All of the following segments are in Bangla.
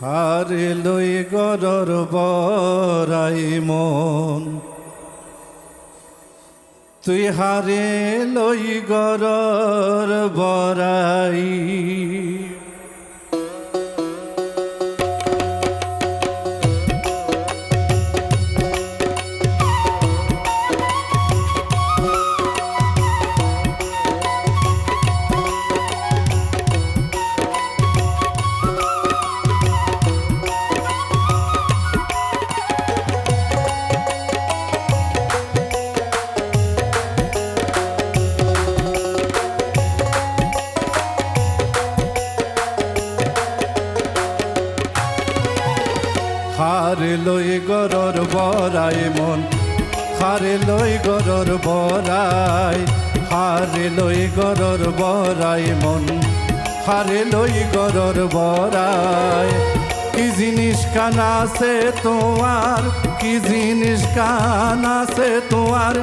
হারে লই গরর বরাই মন, তুই হারে লই গরর বরাই। হারে লই গরর বরাই মন, হারে লই গরর বরাই, হারে লই গরর বরাই মন, হারে লই গরর বরাই। কি জিনিস কান আছে তোমার, কি জিনিস কান আছে তোমার,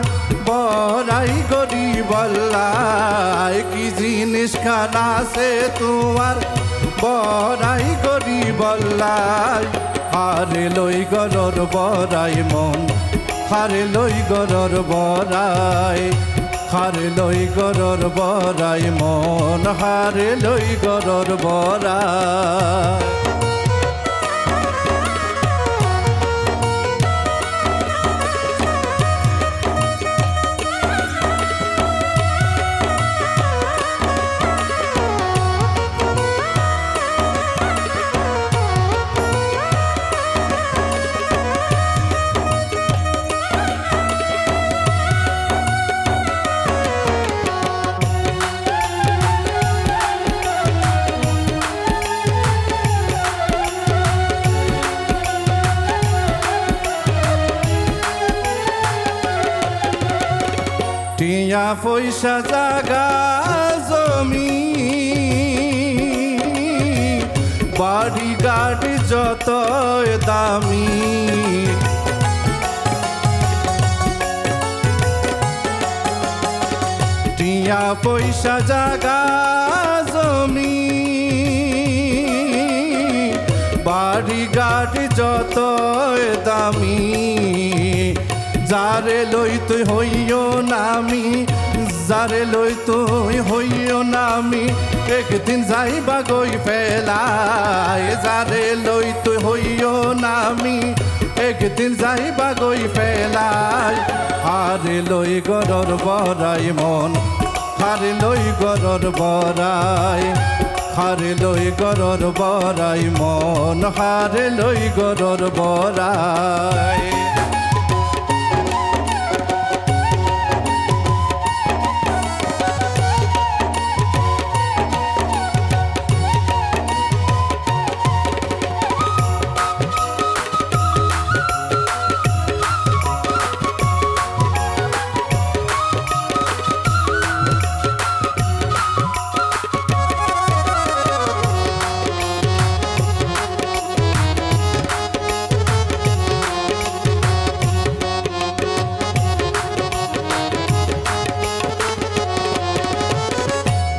বরাই গরিব আল্লাহ। কি জিনিস কান আছে তোমার, বরাই গরিব আল্লাহ। হারে লই গরর বরাই মন, হারে লই গরর বরাই, হারে লই গরর বরাই মন, হারে লই গরর বরাই। টিয়া পয়সা জাগা জমি, বাড়ি গাড়ি যত দামি, টিয়া পয়সা জাগা জমি, বাড়ি গাড়ি যত দামি। যারে লই তুই হইও নামি, যারে লই তুই হইও নামি, একদিন যাইবা গই ফেলাই। যারে লই তুই হইও নামি, একদিন যাইবা গই ফেলাই। হারে লই গরর বরাই মন, হারে লই গরর বরাই, হারে লই গরর বরাই মন, হারে লই গরর বরাই।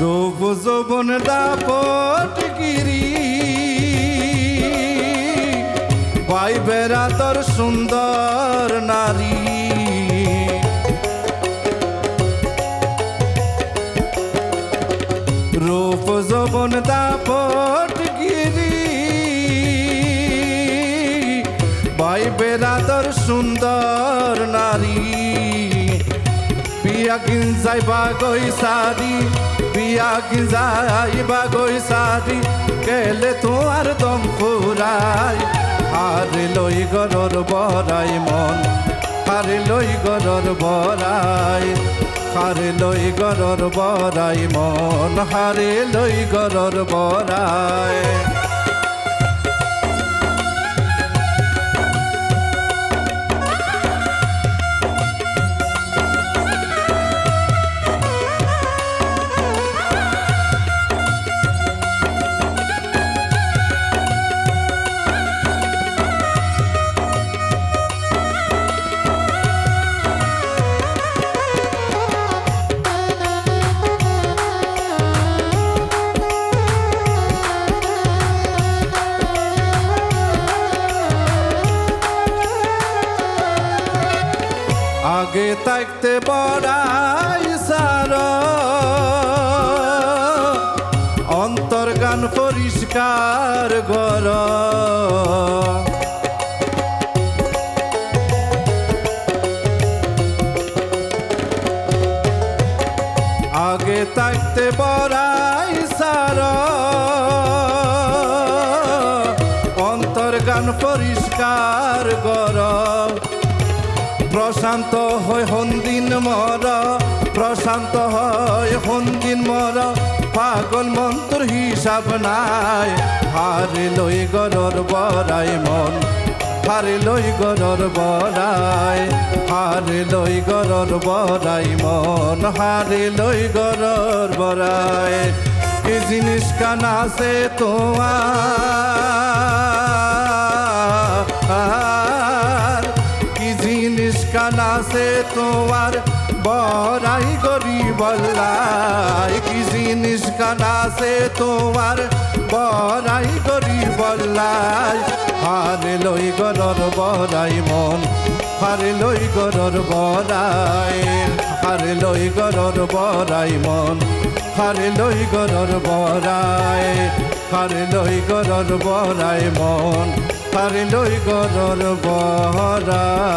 রূপ যৌবন দাপট গিরি, পাইবেরা তোর সুন্দর নারী। রূপ যৌবন দাপট গিরি, পাইবেরা তোর সুন্দর নারী। পিয়া কিন যাইবা গই সারি, পিয়া কি যাইবা গই সারি, গেলে তোমার দম ফুরাই। হারে লই গরর বরাই মন, হারে লই গরর বরাই, হারে লই গরর বরাই মন, হারে লই গরর বরাই। আগে থাকতে বড়াই সার অন্তর গান পরিষ্কার গর আগে থাকতে বড়াই সার অন্তর গান পরিষ্কার গর প্রশান্ত হয় হন্দিন মর প্রশান্ত হয় হন্দিন মর পাগল মন্ত্র হিসাব নাই হারে লই গরর বড়াই মন হারে লই গরর বড়াই হারে লই গরর বড়াই মন হারে লই গরর বড়াই কি জিনিস কানা সে তোমার কি জিনিস কানা সে তোমার বড়াই গরি বল্লাই কি জিনিস কানা সে তোমার বড়াই গরি বল্লাই হারে লই গরর বড়াই মন হারে লই গরর বড়াই হারে লই গরর বড়াই মন হারে লই গরর বড়াই হারে লই গরর বড়াই মন হারে লই গরর বড়াই